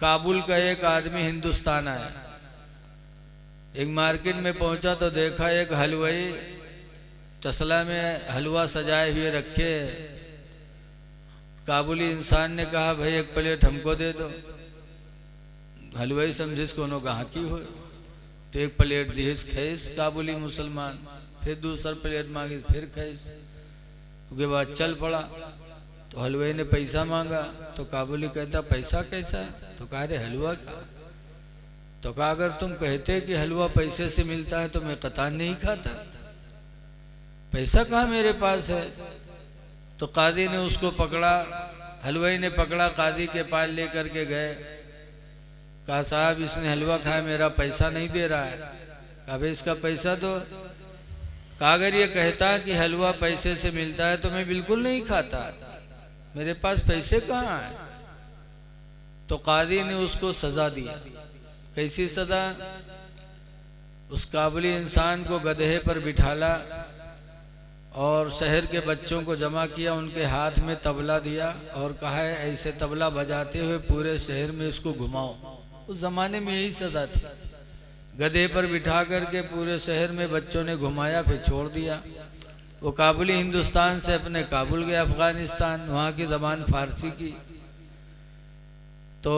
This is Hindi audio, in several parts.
काबुल का एक आदमी हिंदुस्तान आया। एक मार्केट में पहुंचा तो देखा एक हलवाई तसला में हलवा सजाए हुए रखे। काबुली इंसान ने कहा भाई एक प्लेट हमको दे दो। हलवाई समझे कोनो गाहकी हो तो एक प्लेट दिस खैस काबुली मुसलमान, फिर दूसरा प्लेट मांगी फिर खैस। उसके बाद चल पड़ा तो हलवाई ने पैसा मांगा तो काबुली कहता पैसा कैसा है? तो कहा रे हलवा का। तो कहा अगर तुम कहते कि हलवा पैसे से मिलता है तो मैं कतान नहीं खाता, पैसा कहाँ मेरे पास है। तो कादी ने उसको पकड़ा, हलवाई ने पकड़ा, कादी के पास लेकर के गए। कहा साहब इसने हलवा खाया मेरा पैसा नहीं दे रहा है। कहा भाई इसका पैसा दो। कहा अगर ये कहता कि हलवा पैसे से मिलता है तो मैं बिल्कुल नहीं खाता, मेरे पास पैसे कहाँ हैं। तो कादी ने उसको सजा दिया। कैसी सजा? उस काबुली इंसान को गधे पर बिठाला और शहर के बच्चों को जमा किया, उनके हाथ में तबला दिया और कहा है ऐसे तबला बजाते हुए पूरे शहर में इसको घुमाओ। उस जमाने में यही सजा थी। गधे पर बिठा करके पूरे शहर में बच्चों ने घुमाया, फिर छोड़ दिया। वो काबुली हिंदुस्तान से अपने काबुल गया अफगानिस्तान, वहाँ की ज़बान फारसी की। तो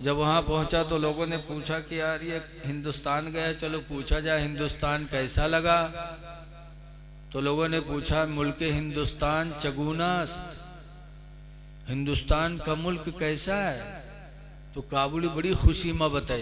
जब वहाँ पहुँचा तो लोगों ने पूछा कि यार ये हिंदुस्तान गया, चलो पूछा जाए हिंदुस्तान कैसा लगा। तो लोगों ने पूछा मुल्क हिंदुस्तान चगुनास्त, हिंदुस्तान का मुल्क कैसा है। तो काबुली बड़ी खुशी में बताए,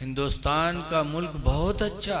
हिंदुस्तान का मुल्क बहुत अच्छा।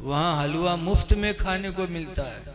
वहाँ हलवा मुफ्त में खाने को मिलता है।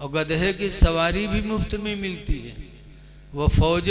और गधे की सवारी भी मुफ्त में मिलती है। वह फौज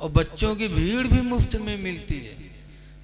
और बच्चों की भीड़ भी मुफ्त में मिलती है।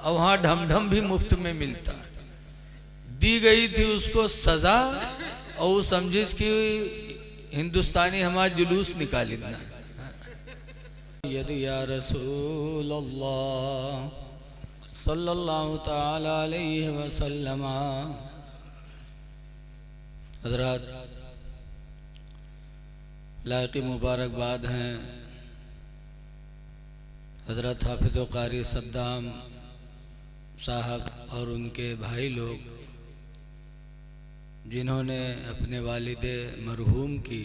और वहाँ ढम ढम भी मुफ्त में मिलता है। दी गई थी उसको सजा और वो समझिस कि हिंदुस्तानी हमारा जुलूस निकाली ना। यदि या रसूल अल्लाह सल्लल्लाहु ताला अलैहि वसल्लम। हज़रात लायक़ मुबारकबाद हैं हज़रत हाफिज़ व क़ारी सद्दाम साहब और उनके भाई लोग, जिन्होंने अपने वालिदे मरहूम की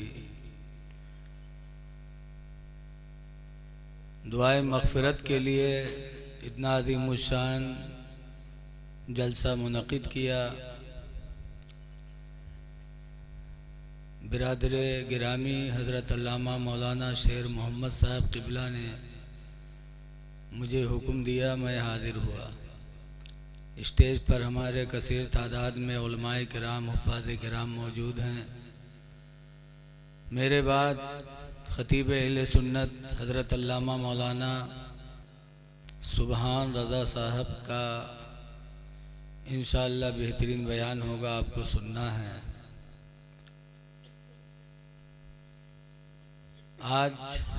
दुआए मग़फ़िरत के लिए इतना अज़ीमुश्शान जलसा मुनक़िद किया। बिरादरे गिरामी हज़रत अल्लामा मौलाना शेर मोहम्मद साहब क़िबला ने मुझे हुक्म दिया, मैं हाज़िर हुआ। स्टेज पर हमारे कसीर तादाद में उलमाए किराम, हुफ़ाज़ किराम मौजूद हैं। मेरे बाद ख़तीब अहले सुन्नत हज़रत अल्लामा मौलाना सुबहान रज़ा साहब का इंशाअल्लाह बेहतरीन बयान होगा, आपको सुनना है। आज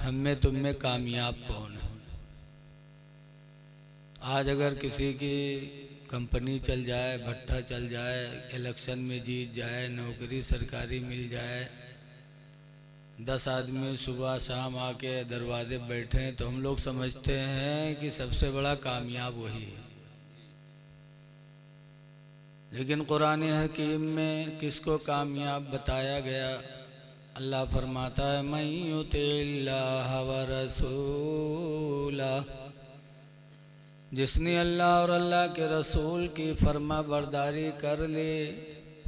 हम में तुम में कामयाब कौन है? आज अगर किसी की कंपनी चल जाए, भट्टा चल जाए, इलेक्शन में जीत जाए, नौकरी सरकारी मिल जाए, 10 आदमी सुबह शाम आके दरवाजे बैठे हैं, तो हम लोग समझते हैं कि सबसे बड़ा कामयाब वही है। लेकिन कुरान हकीम में किसको कामयाब बताया गया? अल्लाह फरमाता है मैं युतिल्लाह व रसूला, जिसने अल्लाह और अल्लाह के रसूल की फरमा बरदारी कर ली,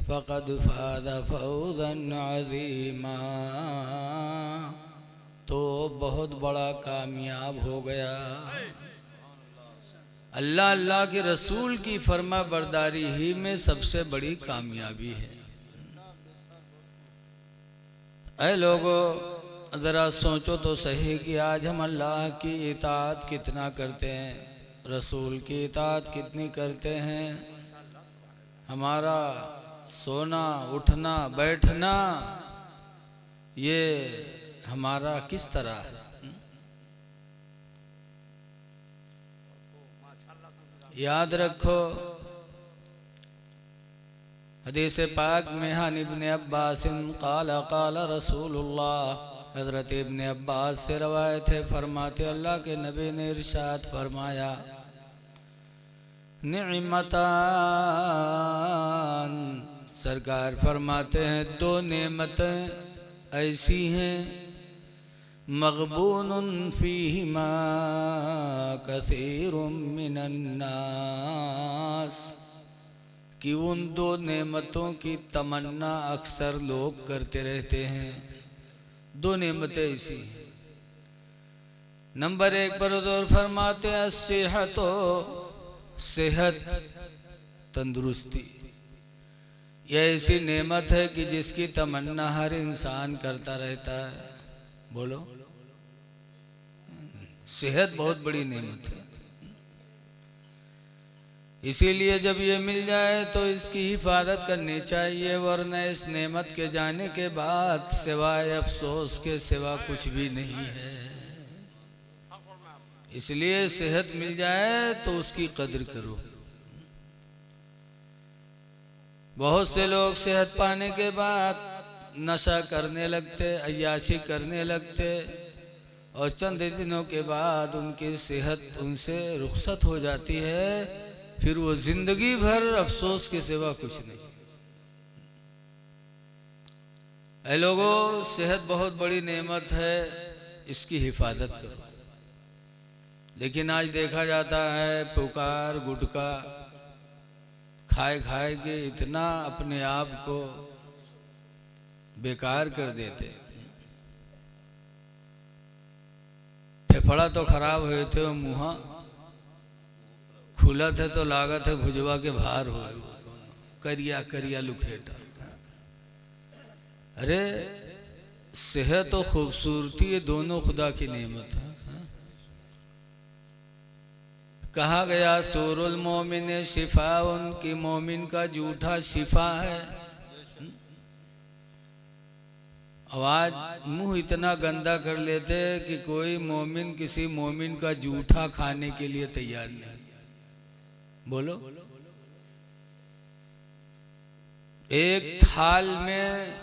फ़क़द फ़ाज़ फ़ौज़न अज़ीमा, तो बहुत बड़ा कामयाब हो गया। अल्लाह अल्लाह के रसूल की फरमा बरदारी ही में सबसे बड़ी कामयाबी है। ऐ लोगों ज़रा सोचो तो सही कि आज हम अल्लाह की इताअत कितना करते हैं, रसूल की इताअत कितनी करते हैं। हमारा सोना उठना बैठना ये हमारा किस तरह है? याद रखो, हदीस पाक में हन इब्ने अब्बास क़ाला क़ाला रसूलुल्लाह, हज़रत इब्ने अब्बास से रवायत है, फरमाते अल्लाह के नबी ने इरशाद फरमाया, निअमतान, सरकार फरमाते हैं दो नेमतें ऐसी हैं, मग़बूनुन फ़ीहिमा कसीरुम मिनन नास, कि उन दो नेमतों की तमन्ना अक्सर लोग करते रहते हैं। दो नेमतें ऐसी, नंबर एक पर हुज़ूर फरमाते हैं सेहतो, सेहत, तंदुरुस्ती। यह ऐसी नेमत है कि जिसकी तमन्ना हर इंसान करता रहता है। बोलो, सेहत बहुत बड़ी नेमत है। इसीलिए जब ये मिल जाए तो इसकी हिफाजत करनी चाहिए, वरना इस नेमत के जाने के बाद सिवाय अफसोस के सिवा कुछ भी नहीं है। इसलिए सेहत मिल जाए तो उसकी कद्र करो। बहुत से लोग सेहत पाने के बाद नशा करने लगते, अय्याशी करने लगते, और चंद दिनों के बाद उनकी सेहत उनसे रुखसत हो जाती है, फिर वो जिंदगी भर अफसोस के सिवा कुछ नहीं। ऐ लोगों, सेहत बहुत बड़ी नेमत है, इसकी हिफाजत करो। लेकिन आज देखा जाता है पुकार गुटखा खाए खाए के इतना अपने आप को बेकार कर देते। फेफड़ा तो खराब हुए थे, वो मुँह खुला थे तो लागत है भुजवा के भार हुए, करिया करिया लुखेटा। अरे सेहत और खूबसूरती ये दोनों खुदा की नेमत है। कहा गया सूरुल मोमिन शिफा, उनकी मोमिन का जूठा शिफा है। आवाज मुंह इतना गंदा कर लेते कि कोई मोमिन किसी मोमिन का जूठा खाने के लिए तैयार नहीं। बोलो, एक थाल में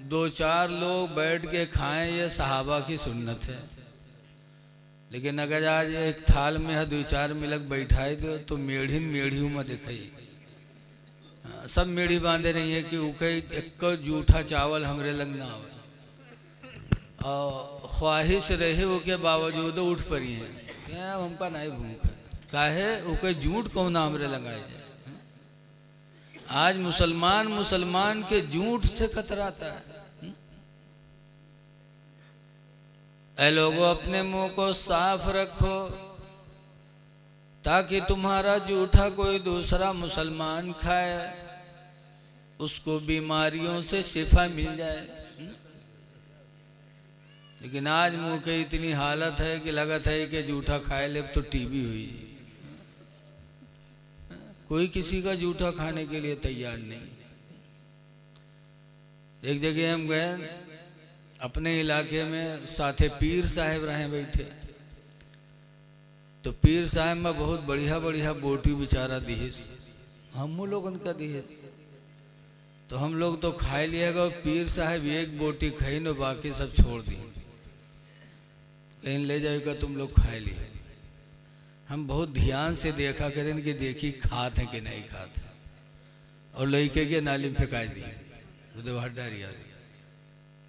दो चार लोग बैठ के खाएं, ये सहाबा की सुन्नत है। लेकिन अगर आज एक थाल में दो चार मिलक बैठाए दो तो मेढ़ी मेढ़ी में दिखाई सब मेढ़ी बांधे रही है कि उके एक जूठा चावल हमरे लग ना आवे, और ख्वाहिश रहे वो के बावजूद उठ पड़ी है क्या हमका नहीं भूख है, काहे उके झूठ कौन हमरे लगाए जाए। आज मुसलमान के झूठ से कतराता है। ऐ लोगों, अपने मुंह को साफ रखो ताकि तुम्हारा जूठा कोई दूसरा मुसलमान खाए, उसको बीमारियों से शिफा मिल जाए। लेकिन आज मुंह की इतनी हालत है कि लगत है कि जूठा खाए ले तो टीबी हुई। कोई किसी का जूठा खाने के लिए तैयार नहीं। एक जगह हम गए, अपने इलाके में साथे पीर साहब रहे बैठे, तो पीर साहब में बहुत बढ़िया बढ़िया बोटी बेचारा दिहिस, हम लोग उनका दिहिस, तो हम लोग तो खाए लिएगा। पीर साहब एक बोटी खाई न, बाकी सब छोड़ दी, कहीं ले जाएगा तुम लोग खाए लिए। हम बहुत ध्यान से देखा करें कि देखी खाते हैं कि नहीं खाते, और लड़के के नाली में फेंका दी, डारिया।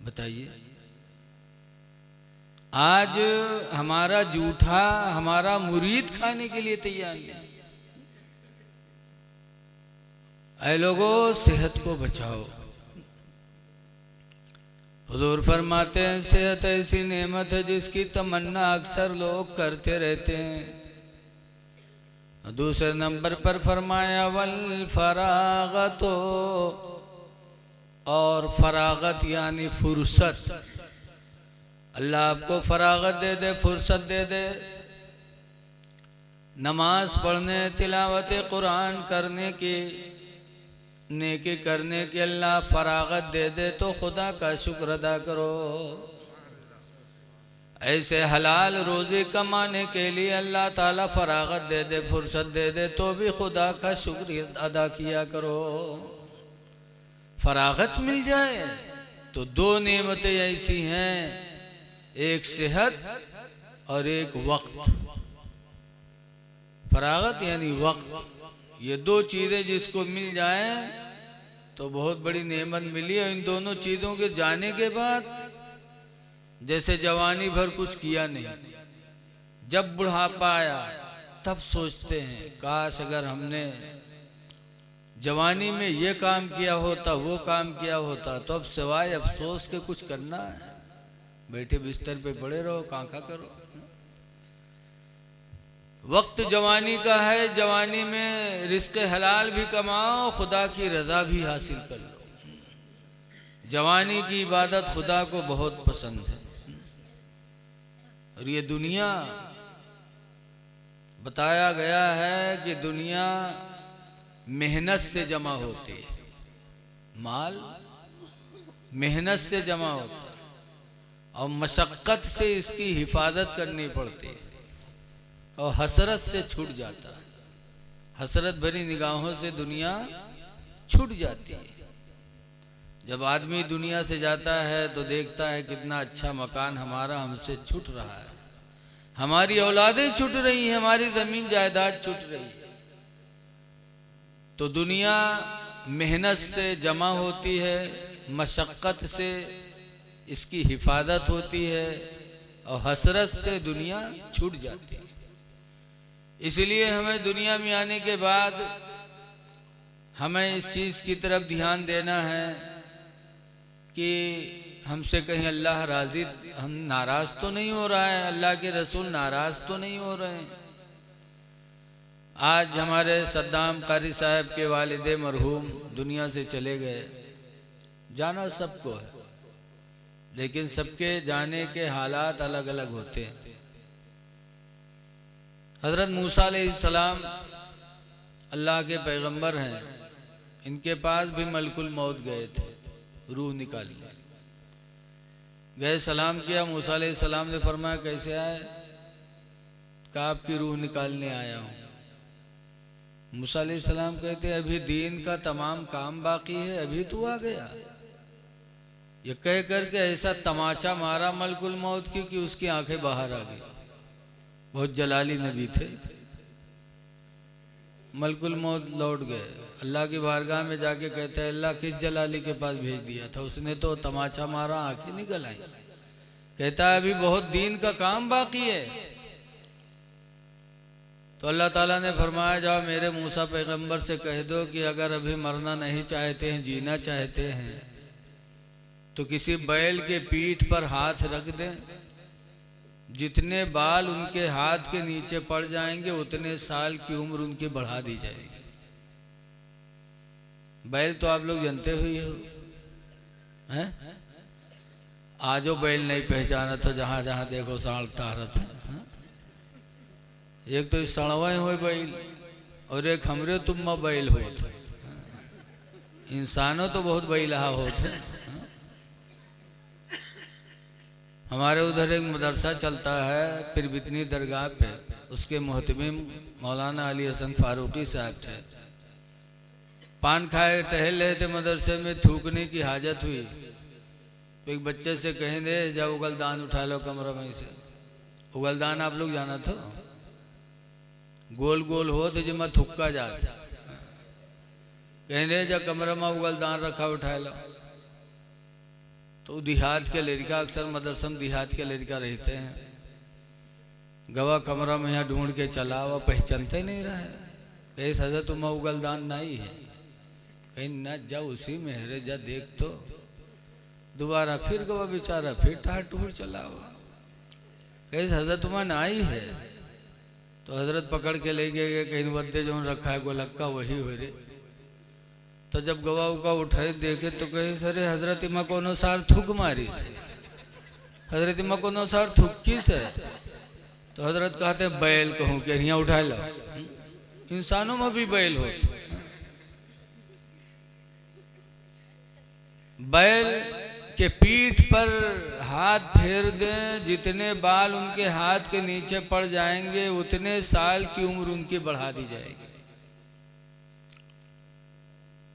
बताइए, आज हमारा जूठा हमारा मुरीद खाने के लिए तैयार नहीं। ऐ लोगों, सेहत को बचाओ। हुजूर फरमाते हैं सेहत ऐसी नेमत है जिसकी तमन्ना अक्सर लोग करते रहते हैं। दूसरे नंबर पर फरमाया वल फरागतो, और फरागत यानी फुर्सत। अल्लाह आपको फरागत दे दे, फुर्सत दे दे, नमाज पढ़ने, तिलावत कुरान करने की, नेकी करने की अल्लाह फरागत दे दे तो खुदा का शुक्र अदा करो। ऐसे हलाल रोज़ी कमाने के लिए अल्लाह ताला फरागत दे दे, फुर्सत दे दे, तो भी खुदा का शुक्र अदा किया करो। फरागत मिल जाए तो दो नेमतें ऐसी हैं, एक सेहत और एक वक्त। फरागत यानी वक्त, ये दो चीज़ें जिसको मिल जाए तो बहुत बड़ी नेमत मिली। और इन दोनों चीज़ों के जाने के बाद जैसे जवानी भर कुछ किया नहीं, जब बुढ़ापा आया तब सोचते हैं काश अगर हमने जवानी में ये काम किया होता, वो काम किया होता, तो अब सिवाय अफसोस के कुछ करना है? बैठे बिस्तर पे पड़े रहो, कांका करो। वक्त जवानी का है, जवानी में रिस्क हलाल भी कमाओ, खुदा की रजा भी हासिल कर लो। जवानी की इबादत खुदा को बहुत पसंद है। और ये दुनिया बताया गया है कि दुनिया मेहनत से जमा होती है, माल मेहनत से जमा होता है और मशक्क़त से इसकी हिफाजत करनी पड़ती है और हसरत से छूट जाता है। हसरत भरी निगाहों से दुनिया छूट जाती है। जब आदमी दुनिया से जाता है तो देखता है कितना अच्छा मकान हमारा हमसे छूट रहा है, हमारी औलादें छूट रही हैं, हमारी ज़मीन जायदाद छूट रही है। तो दुनिया मेहनत से जमा होती है, मशक्क़त से इसकी हिफाजत होती है और हसरत से दुनिया छूट जाती है। इसलिए हमें दुनिया में आने के बाद हमें इस चीज़ की तरफ ध्यान देना है कि हमसे कहीं अल्लाह राज़ी, हम नाराज़ तो नहीं हो रहा है, अल्लाह के रसूल नाराज़ तो नहीं हो रहे हैं। आज हमारे सद्दाम कारी साहब के वालिदे मरहूम दुनिया से चले गए। जाना सबको है, लेकिन सबके जाने के हालात अलग अलग होते हैं। हज़रत मूसा अलैहिस्सलाम अल्लाह के पैगंबर हैं, इनके पास भी मलकुल मौत गए थे, रूह निकालने गए। सलाम किया, मूसा अलैहिस्सलाम ने फरमाया कैसे आए? कहा आपकी रूह निकालने आया हूँ। मूसा अलैहिस्सलाम कहते हैं अभी दीन का तमाम काम बाकी है, अभी तू आ गया? ये कह करके ऐसा तमाचा मारा मलकुल मौत की कि उसकी आंखें बाहर आ गई। बहुत जलाली नबी थे। मलकुल मौत लौट गए, अल्लाह की बारगाह में जाके कहते हैं अल्लाह किस जलाली के पास भेज दिया था? उसने तो तमाचा मारा, आंखें निकल आई। कहता है अभी बहुत दीन का काम बाकी है। तो अल्लाह ताला ने फरमाया जाओ मेरे मूसा पैगंबर से कह दो कि अगर अभी मरना नहीं चाहते हैं, जीना चाहते हैं, तो किसी बैल के पीठ पर हाथ रख दें, जितने बाल उनके हाथ के नीचे पड़ जाएंगे उतने साल की उम्र उनकी बढ़ा दी जाएगी। बैल तो आप लोग जानते हुए हो हैं? आजो बैल नहीं पहचाना तो जहां जहां देखो साल टारत है। एक तो सड़वा हुए बैल और एक हमरे तुम बैल हो। इंसानों तो बहुत बैलहा होते। हमारे उधर एक मदरसा चलता है पिरबितनी दरगाह पे, उसके मुहतमिम मौलाना अली हसन फारूकी साहब थे। पान खाए टहल रहे थे, मदरसे में थूकने की हाजत हुई तो एक बच्चे से कहें दे जाओ उगलदान उठा लो कमरा में से। उगलदान आप लोग जाना था, गोल गोल हो तो जिम्मा थुक्का जाता। कहें दे जा कमरा में उगलदान रखा उठा लो। तो देहात के लड़का, अक्सर मदरसम देहात के लड़का रहते हैं, गवा कमरा में यहाँ ढूंढ के चला, वह पहचानते नहीं रहे। कहीं सजा तुम उगलदान नहीं है, कहीं न जा उसी में है जा देख। तो दोबारा फिर गवा बेचारा फिर टाट टूट चला हुआ। कहीं सजा तुम्हारा नाई है। तो हजरत पकड़ के ले गए, कहीं वद्दे जो रखा है गोलक्का वही हो रे। तो जब गवाह का उठाए देखे तो कहे सरे हजरत इमा कोनो सार थूक मारी से, हजरत इमा कोनो सार थुक्की से। तो हजरत कहते हैं बैल कहूँ कि यहाँ उठा लो। इंसानों में भी बैल होते। बैल के पीठ पर हाथ फेर दें, जितने बाल उनके हाथ के नीचे पड़ जाएंगे उतने साल की उम्र उनकी बढ़ा दी जाएगी।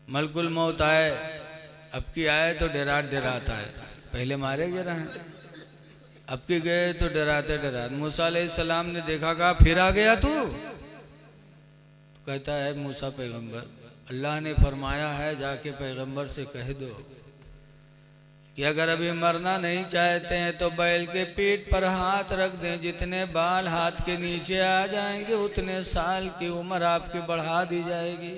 मलकुल मौत आए, अब की आए तो डराता है, पहले मारे गिरा है, अब के गए तो डराते डराते। मूसा अलैहिस्सलाम ने देखा, कहा फिर आ गया तू? कहता है मूसा पैगंबर, अल्लाह ने फरमाया है जाके पैगंबर से कह दो कि अगर अभी मरना नहीं चाहते हैं तो बैल के पीठ पर हाथ रख दें, जितने बाल हाथ के नीचे आ जाएंगे उतने साल की उम्र आपकी बढ़ा दी जाएगी।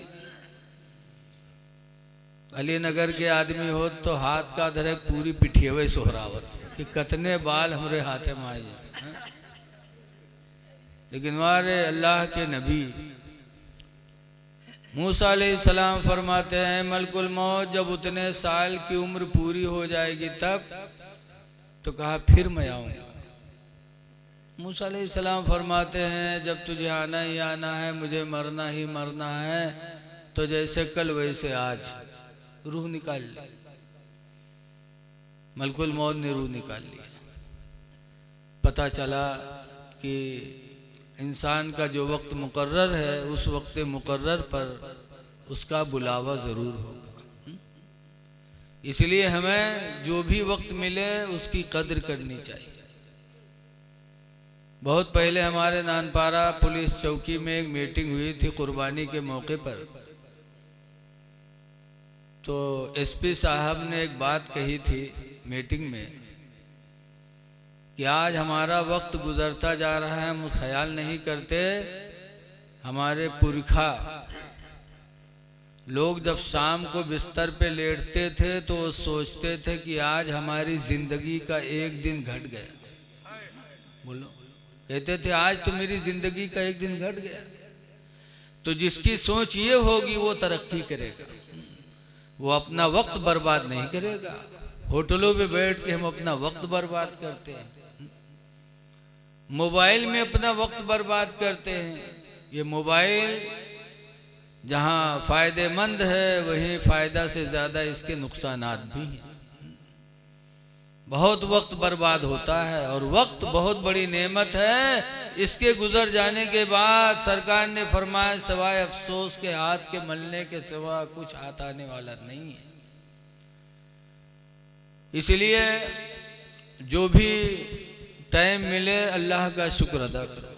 अली नगर के आदमी हो तो हाथ का धरे पूरी पिठियवे सोहरावत कि कतने बाल हमरे हाथे में आए। लेकिन हमारे अल्लाह के नबी मूसा अलैहिस्सलाम फरमाते हैं मलकुल मौत जब उतने साल की उम्र पूरी हो जाएगी तब, तो कहा फिर मैं आऊँगा। मूसा अलैहिस्सलाम फरमाते हैं जब तुझे आना ही आना है, मुझे मरना ही मरना है, तो जैसे कल वैसे आज रूह निकाल ली। मलकुल मौत ने रूह निकाल लिया। पता चला कि इंसान का जो वक्त मुकर्रर है उस वक्त मुकर्रर पर उसका बुलावा ज़रूर होगा। इसलिए हमें जो भी वक्त मिले उसकी कद्र करनी चाहिए। बहुत पहले हमारे नानपारा पुलिस चौकी में एक मीटिंग हुई थी कुर्बानी के मौके पर, तो एसपी साहब ने एक बात कही थी मीटिंग में कि आज हमारा वक्त गुजरता जा रहा है, हम ख्याल नहीं करते हमारे पुरखा लोग जब शाम को बिस्तर पे लेटते थे तो वो सोचते थे कि आज हमारी जिंदगी का एक दिन घट गया। बोलो, कहते थे आज तो मेरी जिंदगी का एक दिन घट गया। तो जिसकी सोच ये होगी वो तरक्की करेगा, वो अपना वक्त बर्बाद नहीं करेगा। होटलों पे बैठ के हम अपना वक्त बर्बाद करते हैं, मोबाइल में अपना वक्त बर्बाद करते हैं। ये मोबाइल जहाँ फायदेमंद है वहीं फायदा से ज्यादा इसके नुकसानात भी हैं। बहुत वक्त बर्बाद होता है और वक्त बहुत बड़ी नेमत है। इसके गुजर जाने के बाद सरकार ने फरमाया सवाए अफसोस के हाथ के मलने के सिवा कुछ हाथ आने वाला नहीं है। इसलिए जो भी टाइम मिले अल्लाह का शुक्र अदा करो।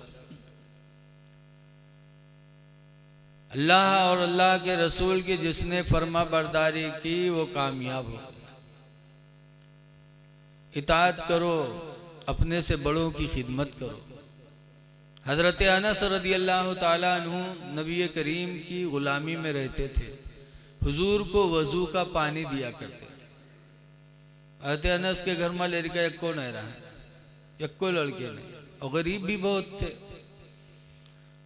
अल्लाह और अल्लाह के रसूल की जिसने फरमा बरदारी की वो कामयाब हो। इताअत करो, अपने से बड़ों की खिदमत करो। हजरत अनस रदी अल्लाह ताला अन्हु नबी करीम की गुलामी में रहते थे, हुजूर को वजू का पानी दिया करते थे। हजरत अनस के घर में लड़का एक्को नहीं रहा, एक्को लड़के नहीं, और गरीब भी बहुत थे,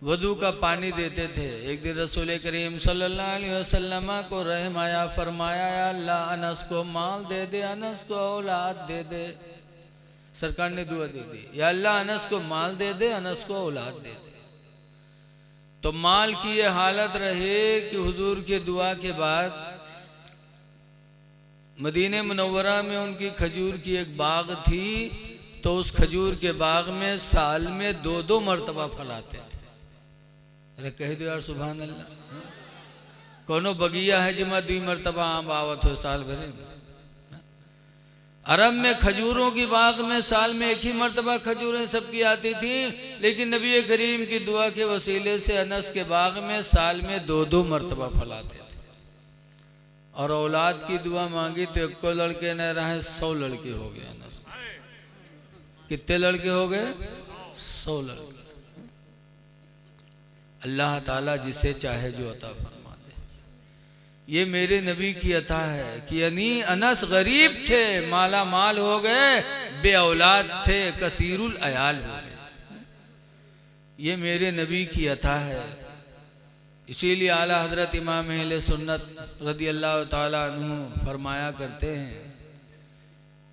वजू का पानी देते थे। एक दिन रसूल करीम सल्लल्लाहु अलैहि वसल्लम को रहम आया, फरमाया या अल्लाह अनस को माल दे दे, अनस को औलाद दे दे। सरकार ने दुआ दे दी, या अल्लाह अनस को माल दे दे, अनस को औलाद दे दे। तो माल की ये हालत रही कि हुजूर की दुआ के बाद मदीने मुनव्वरा में उनकी खजूर की एक बाग थी, तो उस खजूर के बाग में साल में 2-2 मरतबा फल आते थे। अरे कह दो यार सुभान अल्लाह, कोनो बगिया है जिमा 2 मरतबा आम आवत हो साल भरे में। अरब में खजूरों की बाग में साल में 1 ही मरतबा खजूरें सबकी आती थी, लेकिन नबी करीम की दुआ के वसीले से अनस के बाग में साल में 2-2 मरतबा फल आते थे। और औलाद की दुआ मांगी तो 1 लड़के न रहे, 100 लड़के हो गए अनस। कितने लड़के हो गए? 100 लड़के। अल्लाह ताला जिसे चाहे जो अता फरमा दे। ये मेरे नबी की अता है कि यानी अनस गरीब थे, माला माल हो गए, बे औलाद थे, कसीरुल अयाल हो गए। ये मेरे नबी की अता है। इसीलिए आला हजरत इमाम अहले सुन्नत रदी अल्लाह ताला अन्हु फरमाया करते हैं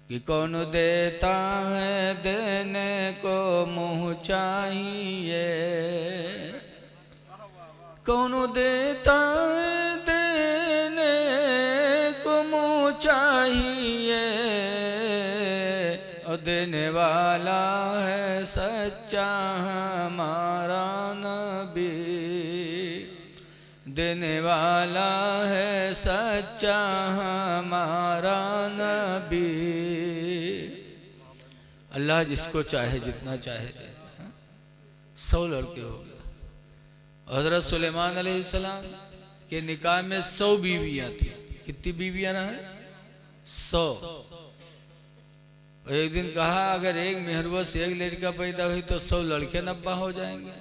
कि कौन देता है देने को मुँह चाहिए, कौन देता है देने को मुँह चाहिए, देने वाला है सच्चा हमारा नबी, देने वाला है सच्चा हमारा नबी। अल्लाह जिसको चाहे जितना चाहे दे। 100 लड़के हो गए। हज़रत सुलेमान अलैहिस्सलाम के निकाह में 100 बीवियां थी। कितनी बीवियां रहे? 100। और एक दिन कहा अगर एक मेहरबा से एक लड़का पैदा हुई तो 100 लड़के नब्बा हो जाएंगे।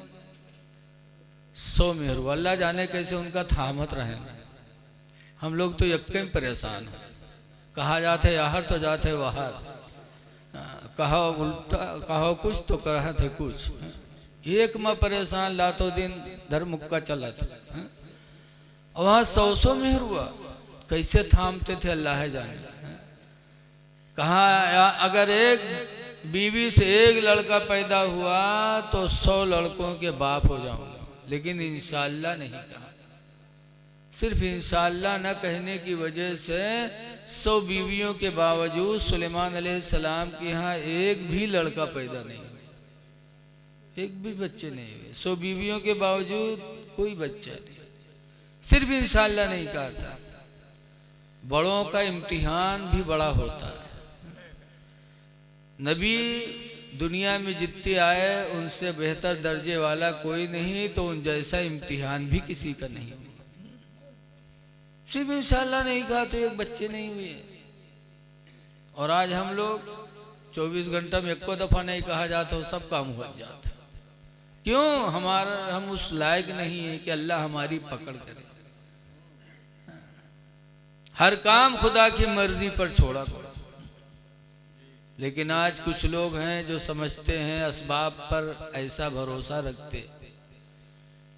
100 मेहरबा। अल्लाह जाने कैसे उनका थामत रहे। हम लोग तो यक्के में परेशान हैं। कहा जाते याहर तो जाते वहार, कहो उल्टा कहो कुछ तो कहा थे कुछ। एक में परेशान लातो दिन धर मुक्का चला था। वहां 100 मेहरबा कैसे थामते थे अल्लाह जाने। कहा अगर एक बीवी से एक लड़का पैदा हुआ तो 100 लड़कों के बाप हो जाऊंगा, लेकिन इंशाअल्लाह नहीं कहा। सिर्फ इंशाअल्लाह न कहने की वजह से 100 बीवियों के बावजूद सुलेमान अलैहिस्सलाम के यहाँ एक भी लड़का पैदा नहीं हुआ, एक भी बच्चे नहीं हुए। 100 बीवियों के बावजूद कोई बच्चा नहीं, सिर्फ इंशाअल्लाह नहीं कहा था। बड़ों का इम्तिहान भी बड़ा होता है। नबी दुनिया में जितने आए उनसे बेहतर दर्जे वाला कोई नहीं, तो उन जैसा इम्तिहान भी किसी का नहीं हुआ। सिर्फ इंशाअल्लाह नहीं कहा तो एक बच्चे नहीं हुए। और आज हम लोग 24 घंटा में एको दफा नहीं कहा जाता हो सब काम हो जाता। क्यों? हम उस लायक नहीं है कि अल्लाह हमारी पकड़ करे। हर काम खुदा की मर्जी पर छोड़ा करो। लेकिन आज कुछ लोग हैं जो समझते हैं असबाब पर ऐसा भरोसा रखते।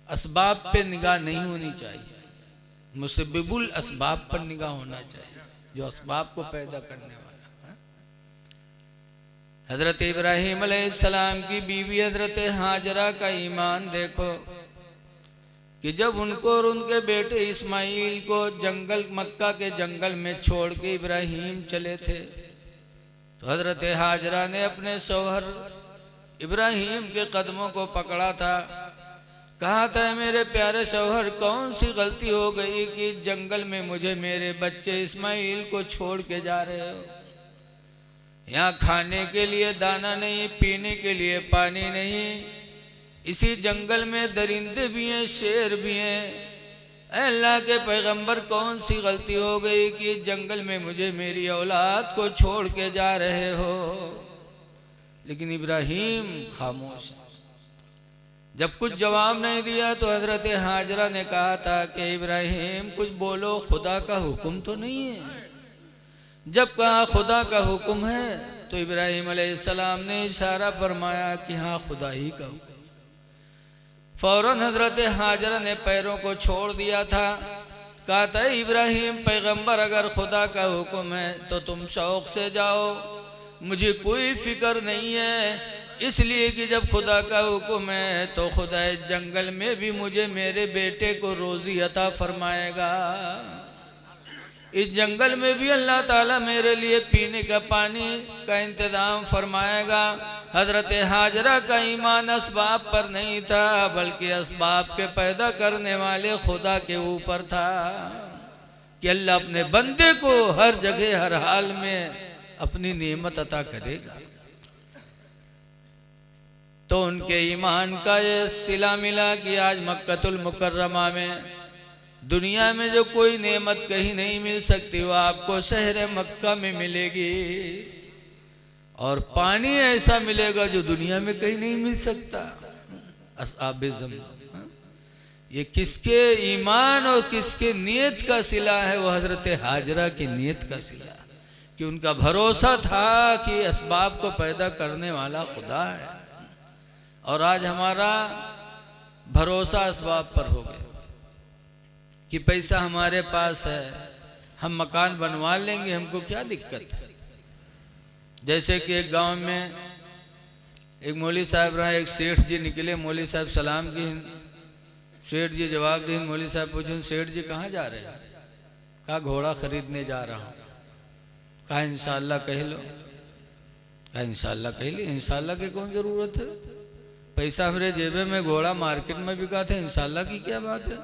असबाब पे निगाह नहीं होनी चाहिए, मुसब्बिबुल असबाब पर निगाह होना चाहिए, जो असबाब को पैदा करने वाला। हजरत इब्राहिम अलैहिस्सलाम की बीवी हजरत हाजरा का ईमान देखो कि जब उनको और उनके बेटे इस्माइल को जंगल मक्का के जंगल में छोड़ के इब्राहिम चले थे, तो हजरत हाजरा ने अपने शौहर इब्राहिम के कदमों को पकड़ा था। कहा था मेरे प्यारे शौहर कौन सी गलती हो गई कि जंगल में मुझे मेरे बच्चे इस्माइल को छोड़ के जा रहे हो। यहाँ खाने के लिए दाना नहीं, पीने के लिए पानी नहीं, इसी जंगल में दरिंदे भी हैं, शेर भी हैं। अल्लाह के पैगंबर कौन सी गलती हो गई कि जंगल में मुझे मेरी औलाद को छोड़ के जा रहे हो। लेकिन इब्राहिम खामोश। जब कुछ जवाब नहीं दिया तो हजरत हाजरा ने कहा था कि इब्राहिम कुछ बोलो, खुदा का हुक्म तो नहीं है। जब कहा खुदा का हुक्म है तो इब्राहिम अलैहिस्सलाम ने इशारा फरमाया कि हाँ खुदा ही का हुक्म। फौरन हजरत हाजरा ने पैरों को छोड़ दिया था। कहा था इब्राहिम पैगंबर अगर खुदा का हुक्म है तो तुम शौक से जाओ, मुझे कोई फिक्र नहीं है। इसलिए कि जब खुदा का हुक्म है तो खुदा इस जंगल में भी मुझे मेरे बेटे को रोजी अता फरमाएगा। इस जंगल में भी अल्लाह ताला मेरे लिए पीने का पानी का इंतजाम फरमाएगा। हजरत हाजरा का ईमान असबाब पर नहीं था बल्कि असबाब के पैदा करने वाले खुदा के ऊपर था कि अल्लाह अपने बंदे को हर जगह हर हाल में अपनी नेमत अता करेगा। तो उनके ईमान का ये सिला मिला कि आज मक्कतुल मुकर्रमा में दुनिया में जो कोई नेमत कहीं नहीं मिल सकती वो आपको शहर मक्का में मिलेगी। और पानी ऐसा मिलेगा जो दुनिया में कहीं नहीं मिल सकता। असहाबे ज़मज़म, ये किसके ईमान और किसके नियत का सिला है? वो हजरत हाजरा की नियत का सिला कि उनका भरोसा था कि असबाब को पैदा करने वाला खुदा है। और आज हमारा भरोसा असबाब पर हो गया कि पैसा हमारे पास है, हम मकान बनवा लेंगे, हमको क्या दिक्कत है। जैसे कि एक गांव में एक मौलवी साहब रहा, एक सेठ जी निकले, मौलवी साहब सलाम की, सेठ जी जवाब दिए। मौलवी साहब पूछे सेठ जी कहाँ जा रहे हैं? कहा घोड़ा खरीदने जा रहा हूँ। कहा इंशाअल्लाह कह लो। क्या इंशाल्लाह कह ली? इंशाल्लाह की कौन जरूरत है? पैसा हमरे जेबे में, घोड़ा मार्केट में बिका थे, इंशाल्लाह की क्या बात है?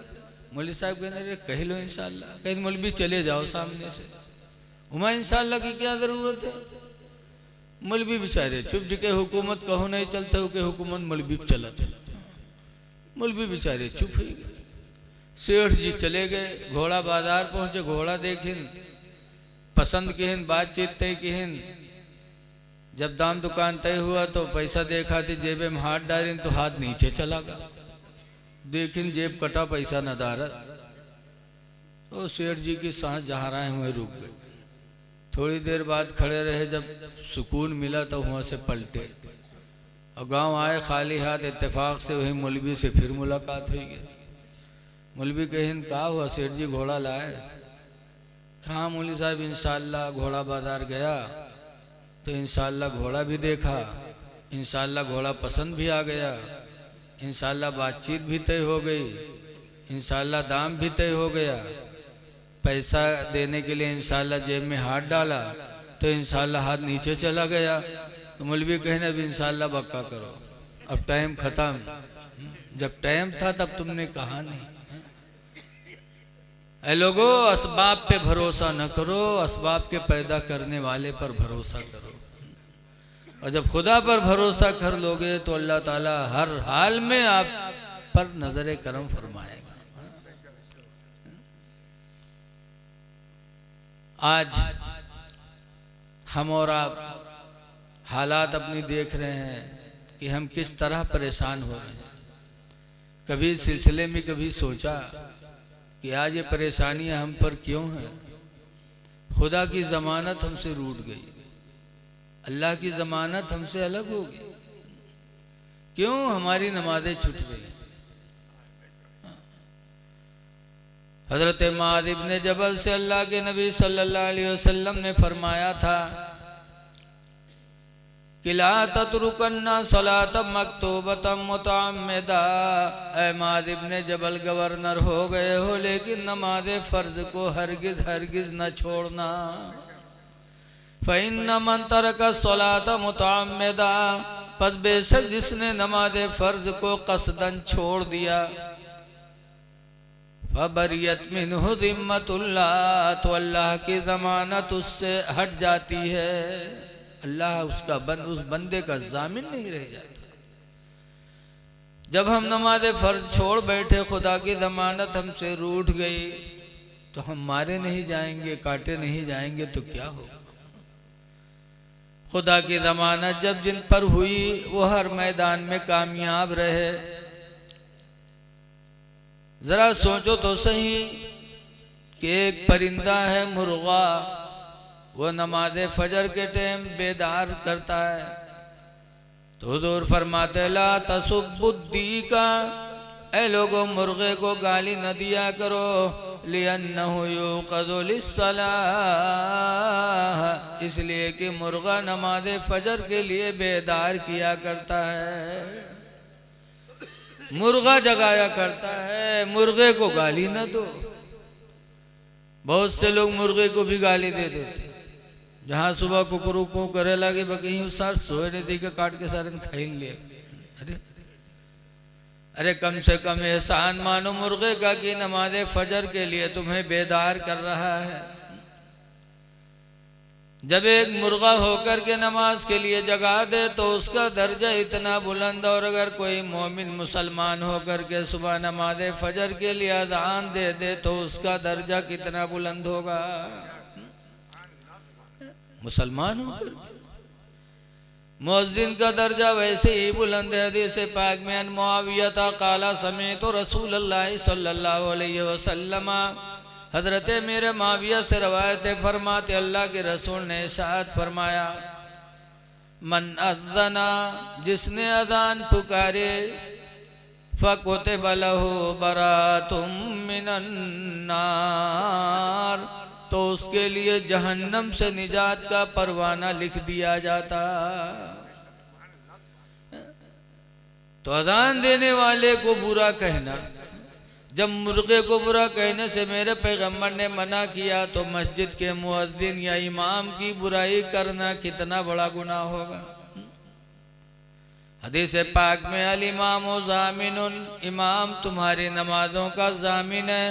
मौलवी साहब कहने रहे कह लो इंशाल्लाह। कहीं मौलवी चले जाओ सामने से, उमा इंशाल्लाह की क्या जरूरत है? मौलवी बेचारे चुप जिके हुकूमत कहो नहीं चलते हो के हुकूमत मौलवी चलत, मौलवी बेचारे चुप हो गए। सेठ जी चले गए, घोड़ा बाजार पहुंचे, घोड़ा देखिन, पसंद किहिन, बातचीत तय किहिन। जब दाम दुकान तय हुआ तो पैसा देखा थी, जेबे में हाथ डालिन तो हाथ नीचे चला गया, देखिन जेब कटा, पैसा नदारत। तो सेठ जी की सांस जहाँ रहे हुए रुक गए। थोड़ी देर बाद खड़े रहे, जब सुकून मिला तो वहाँ से पलटे और गांव आए खाली हाथ। इत्तेफाक से वही मौलवी से फिर मुलाकात हुई गई। मौलवी कहिन कहा हुआ सेठ जी घोड़ा लाए? कहाँ मौलवी साहब इंशाल्लाह घोड़ा बाजार गया तो इंशाल्लाह घोड़ा भी देखा, इंशाल्लाह घोड़ा पसंद भी आ गया, इंशाल्लाह बातचीत भी तय हो गई, इंशाल्लाह दाम भी तय हो गया। पैसा देने के लिए इंशाल्लाह जेब में हाथ डाला तो इंशाल्लाह हाथ नीचे चला गया। तो मौलवी कहने अब इंशाल्लाह बक्का करो, अब टाइम खत्म। जब टाइम था तब तुमने कहा नहीं। ऐ लोगों, असबाब पे भरोसा न करो, असबाब के पैदा करने वाले पर भरोसा करो। और जब खुदा पर भरोसा कर लोगे तो अल्लाह ताला हर हाल में आप पर नजर करम फरमाएगा। आज हम और आप हालात अपनी देख रहे हैं कि हम किस तरह परेशान हो रहे हैं। कभी इस सिलसिले में कभी सोचा कि आज ये परेशानियां हम पर क्यों हैं? खुदा की ज़मानत हमसे रूठ गई, अल्लाह की ज़मानत हमसे अलग हो गई। क्यों हमारी नमाजें छूट रही? हजरत मुआज़ इब्ने जबल से अल्लाह के नबी सल्लल्लाहु अलैहि वसल्लम ने फरमाया था कि ला ततरुकन्ना सलात मक्तूबतम मुतअम्मिदा। ऐ मुआज़ इब्ने जबल गवर्नर हो गए हो, लेकिन नमाज फ़र्ज को हरगिज हरगिज न छोड़ना। फ़इन्न मन तरका सलात मुतअम्मिदा, पस बेशक जिसने नमाज फ़र्ज को कसदन छोड़ दिया, फबरियत मिन्हु ज़िम्मतुल्लाह, तो अल्लाह की ज़मानत उससे हट जाती है। अल्लाह उस बंदे का जामिन नहीं रह जाता। जब हम नमाज फ़र्ज छोड़ बैठे, खुदा की ज़मानत हमसे रूठ गई, तो हम मारे नहीं जाएंगे, काटे नहीं जाएंगे तो क्या होगा? खुदा की ज़मानत जब जिन पर हुई वो हर मैदान में कामयाब रहे। जरा सोचो तो सही कि एक परिंदा है मुर्गा, वो नमाज फजर के टाइम बेदार करता है, तो हुजूर फरमाते ला तसुब्बुद्दी का, ऐ लोगों मुर्गे को गाली न दिया करो, लिअन्नहु युक़ज़ु लिस्सलाह, इसलिए कि मुर्गा नमाज फजर के लिए बेदार किया करता है, मुर्गा जगाया करता है। मुर्गे को गाली न दो। बहुत से लोग मुर्गे को भी गाली दे देते। जहाँ सुबह कुकरू को करे लगे बकहीं सार सोए ने देखे काट के सारे खाई लिए। अरे कम से कम एहसान मानो मुर्गे का कि नमाज फजर के लिए तुम्हें बेदार कर रहा है। जब एक मुर्गा होकर के नमाज के लिए जगा दे तो उसका दर्जा इतना बुलंद, और अगर कोई मोमिन मुसलमान होकर के सुबह नमाज फजर के लिए अज़ान दे दे तो उसका दर्जा कितना बुलंद होगा। मुसलमान होकर मुअज्जिन का दर्जा वैसे ही बुलंद है। हदीस पाक में अन मुआविया काला समेत रसूलुल्लाह सल्लल्लाहु अलैहि वसल्लम, हजरत मेरे माविया से रवायत फरमाते अल्लाह के रसूल ने इरशाद फरमाया, मन अज़्ज़ना, जिसने अज़ान पुकारे, फ़कुतिब लहू बरातुम मिनन नार, तो उसके लिए जहन्नम से निजात का परवाना लिख दिया जाता। तो अज़ान देने वाले को बुरा कहना, जब मुर्गे को बुरा कहने से मेरे पैगंबर ने मना किया तो मस्जिद के मुअज्जिन या इमाम की बुराई करना कितना बड़ा गुनाह होगा। हदीस पाक में अल इमाम ज़ामिनुन, इमाम तुम्हारी नमाजों का ज़ामिन है,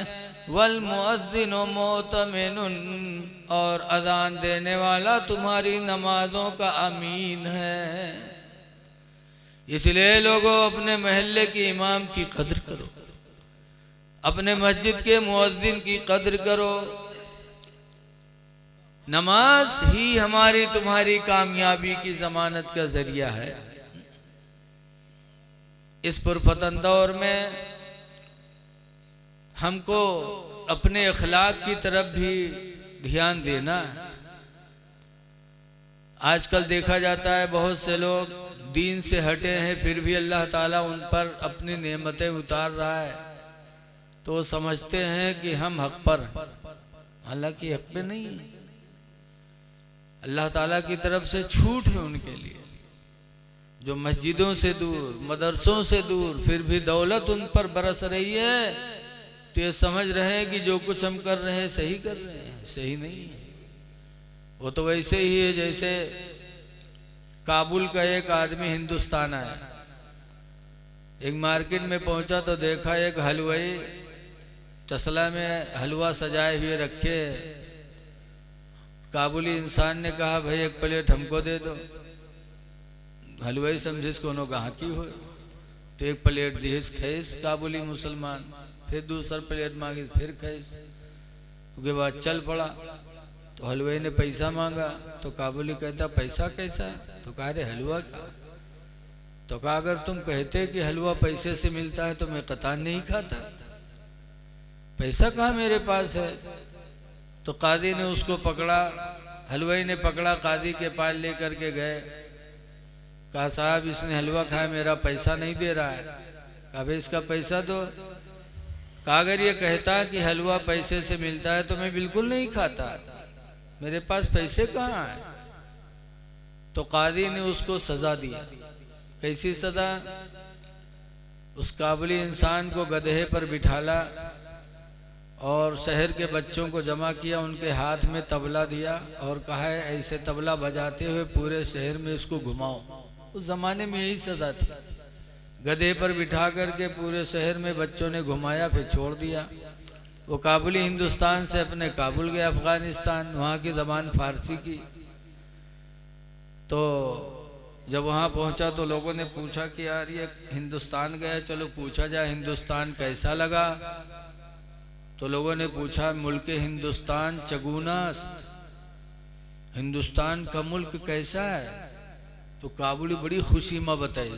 वल मुअज्जिनु मुअतमिनुन, और अजान देने वाला तुम्हारी नमाजों का अमीन है। इसलिए लोगों अपने महल्ले के इमाम की कद्र करो, अपने मस्जिद के मुअज्जिन की कद्र करो। नमाज ही हमारी तुम्हारी कामयाबी की जमानत का जरिया है। इस पुरफतन दौर में हमको अपने अखलाक की तरफ भी ध्यान देना है। आजकल देखा जाता है बहुत से लोग दीन से हटे हैं, फिर भी अल्लाह ताला उन पर अपनी नेमतें उतार रहा है, तो समझते हैं कि हम हक पर हैं, हालांकि हक पे नहीं है। अल्लाह ताला की तरफ से छूट है उनके लिए जो मस्जिदों से दूर, मदरसों से दूर, फिर भी दौलत उन पर बरस रही है, तो ये समझ रहे हैं कि जो कुछ हम कर रहे हैं सही कर रहे हैं। सही नहीं है। वो तो वैसे ही है जैसे काबुल का एक आदमी हिंदुस्तान आया, एक मार्केट में पहुंचा तो देखा एक हलवाई तसला में हलवा सजाए हुए रखे। काबुली इंसान ने कहा भाई एक प्लेट हमको दे दो। हलवाई समझे कोनो गाहकी हो, तो एक प्लेट दिहिस खैस काबुली मुसलमान, फिर दूसरा प्लेट मांगी, फिर खैस। उसके बाद चल पड़ा तो हलवाई ने पैसा मांगा, तो काबुली कहता पैसा कैसा? तो कहा रे हलवा का। तो कहा अगर तुम कहते कि हलवा पैसे से मिलता है तो मैं कतान नहीं खाता, पैसा कहाँ मेरे पास है। तो कादी ने उसको पकड़ा, हलवाई ने पकड़ा, कादी के पास लेकर के गए। कहा साहब इसने हलवा खाया, मेरा पैसा नहीं दे रहा है। कहा भाई इसका पैसा दो। कहा अगर ये कहता कि हलवा पैसे से मिलता है तो मैं बिल्कुल नहीं खाता, मेरे पास पैसे कहाँ हैं। तो कादी ने उसको सजा दिया। कैसी सजा? उस काबुली इंसान को गधे पर बिठाला और शहर के बच्चों को जमा किया, उनके हाथ में तबला दिया और कहा है ऐसे तबला बजाते हुए पूरे शहर में इसको घुमाओ। उस जमाने में यही सजा थी। गधे पर बिठा करके पूरे शहर में बच्चों ने घुमाया, फिर छोड़ दिया। वो काबुली हिंदुस्तान से अपने काबुल गया अफगानिस्तान, वहाँ की ज़बान फारसी की। तो जब वहाँ पहुँचा तो लोगों ने पूछा कि यार ये हिंदुस्तान गया, चलो पूछा जाए हिंदुस्तान कैसा लगा। तो लोगों ने पूछा मुल्क हिंदुस्तान चगुनास्त, हिंदुस्तान का मुल्क कैसा है। तो काबुली बड़ी खुशी में बताए,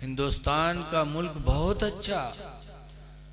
हिंदुस्तान का मुल्क बहुत अच्छा,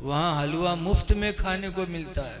वहाँ हलवा मुफ्त में खाने को मिलता है।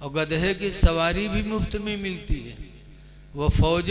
और गधे की सवारी भी मुफ्त में मिलती है। वह फौज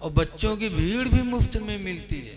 और बच्चों की भीड़ भी मुफ्त में मिलती है।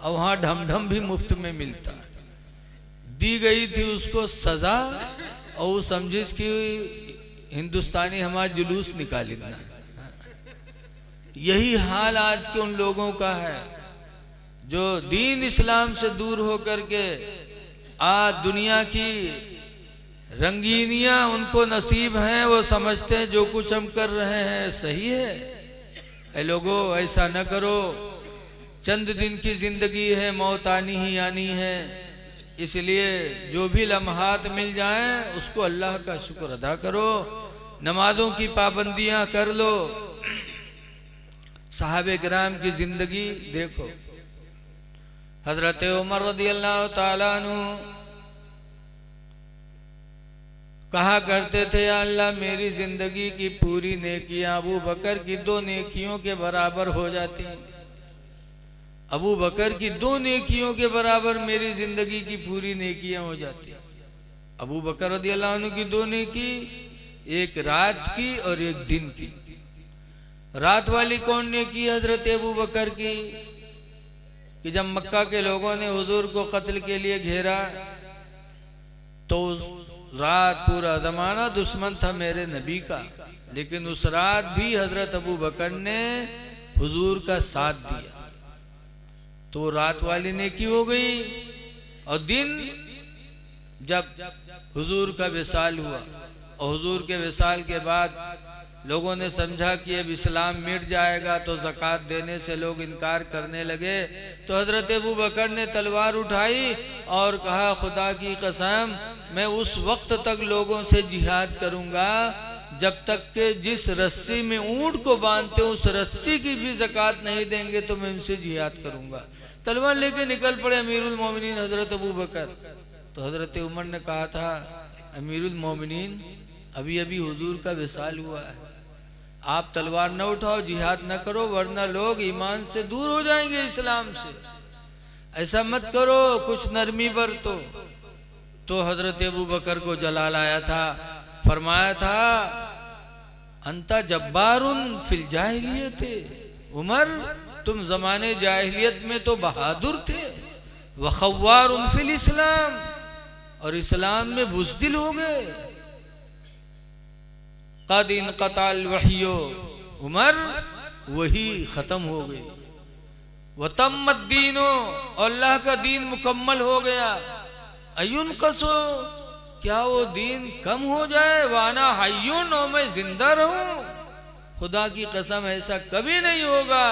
और वहाँ ढम ढम भी मुफ्त में मिलता है। दी गई थी उसको सजा, और वो समझिस कि हिंदुस्तानी हमारा जुलूस निकाली ना। यही हाल आज के उन लोगों का है जो दीन इस्लाम से दूर होकर के आज दुनिया की रंगीनियां उनको नसीब हैं। वो समझते हैं जो कुछ हम कर रहे हैं सही है। ऐ लोगों ऐसा न करो, चंद दिन की जिंदगी है, मौत आनी ही आनी है। इसलिए जो भी लम्हात मिल जाएं उसको अल्लाह का शुक्र अदा करो, नमाजों की पाबंदियां कर लो। साहबे किराम की जिंदगी देखो। हजरत उमर रदियल्लाहु ताला अन्हु कहा करते थे अल्लाह मेरी जिंदगी की पूरी नेकियां अबू बकर की 2 नेकियों के बराबर हो जाती। अबू बकर की 2 नेकियों के बराबर मेरी जिंदगी की पूरी नेकियां हो जाती। अबू बकर रदियल्लाहु अन्हु की 2 नेकी, एक रात की और एक दिन की। रात वाली कौन नेकी? हजरत अबू बकर की, कि जब मक्का के लोगों ने हुजूर को कत्ल के लिए घेरा तो रात पूरा ज़माना दुश्मन था मेरे नबी का, लेकिन उस रात भी हजरत अबू बकर ने हुजूर का साथ दिया, तो रात वाली नेकी हो गई। और दिन जब हुजूर का विसाल हुआ और हुजूर के विसाल के बाद लोगों ने समझा कि अब इस्लाम मिट जाएगा, तो ज़कात देने से लोग इनकार करने लगे। तो हजरत अबू बकर ने तलवार उठाई और कहा, खुदा की कसम मैं उस वक्त तक लोगों से जिहाद करूंगा जब तक के जिस रस्सी में ऊंट को बांधते उस रस्सी की भी ज़कात नहीं देंगे तो मैं उनसे जिहाद करूंगा। तलवार लेके निकल पड़े अमीरुल मोमिनीन हजरत अबू बकर। तो हजरत उमर ने कहा था, अमीरुल मोमिनीन अभी अभी हुजूर का विसाल हुआ है, आप तलवार न उठाओ, जिहाद न करो, वरना लोग ईमान से दूर हो जाएंगे, इस्लाम से। ऐसा मत करो, कुछ नरमी बरतो। तो हजरत अबू बकर को जलाल आया था, फरमाया था, अंता जब्बारुन फिल जाहिलियत, उमर तुम जमाने जाहिलियत में तो बहादुर थे, व खव्वारुन फिल इस्लाम, और इस्लाम में बुज़दिल हो गए। कद इनक़ताल वहियो, उमर वही खत्म हो गई। व तम्मद दीनो, अल्लाह का दीन मुकम्मल हो गया। अयुन कसो, क्या वो दीन कम हो जाए? वाना हय्युन, और मैं जिंदा रहूं? खुदा की कसम ऐसा कभी नहीं होगा।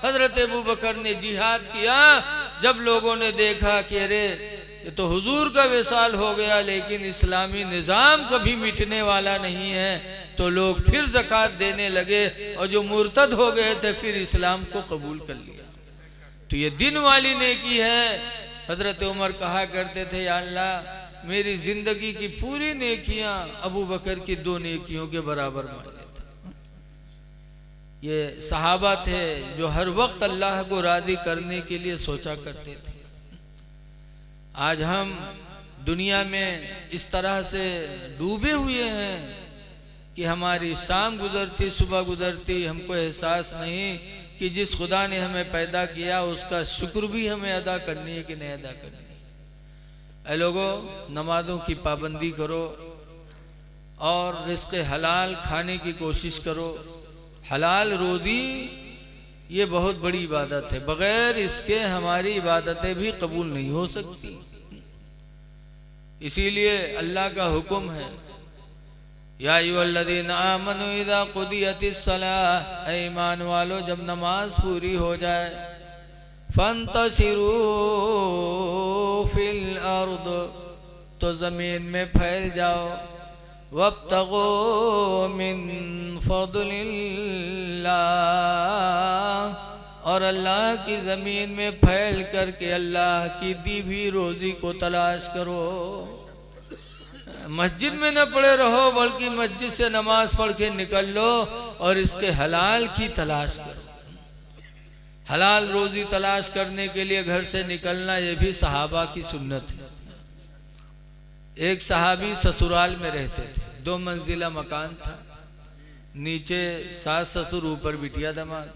हजरत अबू बकर ने जिहाद किया। जब लोगों ने देखा कि अरे ये तो हुजूर का विसाल हो गया, लेकिन इस्लामी निज़ाम कभी मिटने वाला नहीं है, तो लोग फिर ज़कात देने लगे, और जो मुर्तद हो गए थे फिर इस्लाम को कबूल कर लिया। तो ये दिन वाली नेकी है। हजरत उमर कहा करते थे, या अल्लाह मेरी जिंदगी की पूरी नेकियां अबू बकर की 2 नेकियों के बराबर मान लेता। ये सहाबा थे जो हर वक्त अल्लाह को राज़ी करने के लिए सोचा करते थे। आज हम दुनिया में इस तरह से डूबे हुए हैं कि हमारी शाम गुजरती सुबह गुजरती हमको एहसास नहीं कि जिस खुदा ने हमें पैदा किया उसका शुक्र भी हमें अदा करनी है कि नहीं अदा करनी है। ऐ लोगों, नमाज़ों की पाबंदी करो और रिज़्क़ हलाल खाने की कोशिश करो। हलाल रोज़ी ये बहुत बड़ी इबादत है, बगैर इसके हमारी इबादतें भी कबूल नहीं हो सकती। इसीलिए अल्लाह का हुक्म है, या अय्युहल्लज़ीना आमनू इज़ा क़ुदियतिस सलाह, ऐ ईमान वालो जब नमाज पूरी हो जाए, फंतशिरू फिल अर्द, तो ज़मीन में फैल जाओ, वब्तगू मिन फज़लिल्लाह, और अल्लाह की ज़मीन में फैल करके अल्लाह की दी हुई रोज़ी को तलाश करो। मस्जिद में न पड़े रहो, बल्कि मस्जिद से नमाज पढ़ के निकल लो और इसके हलाल की तलाश करो। हलाल रोज़ी तलाश करने के लिए घर से निकलना ये भी सहाबा की सुन्नत है। एक सहाबी ससुराल में रहते थे, 2 मंजिला मकान था, नीचे सास ससुर, ऊपर बिटिया दामाद।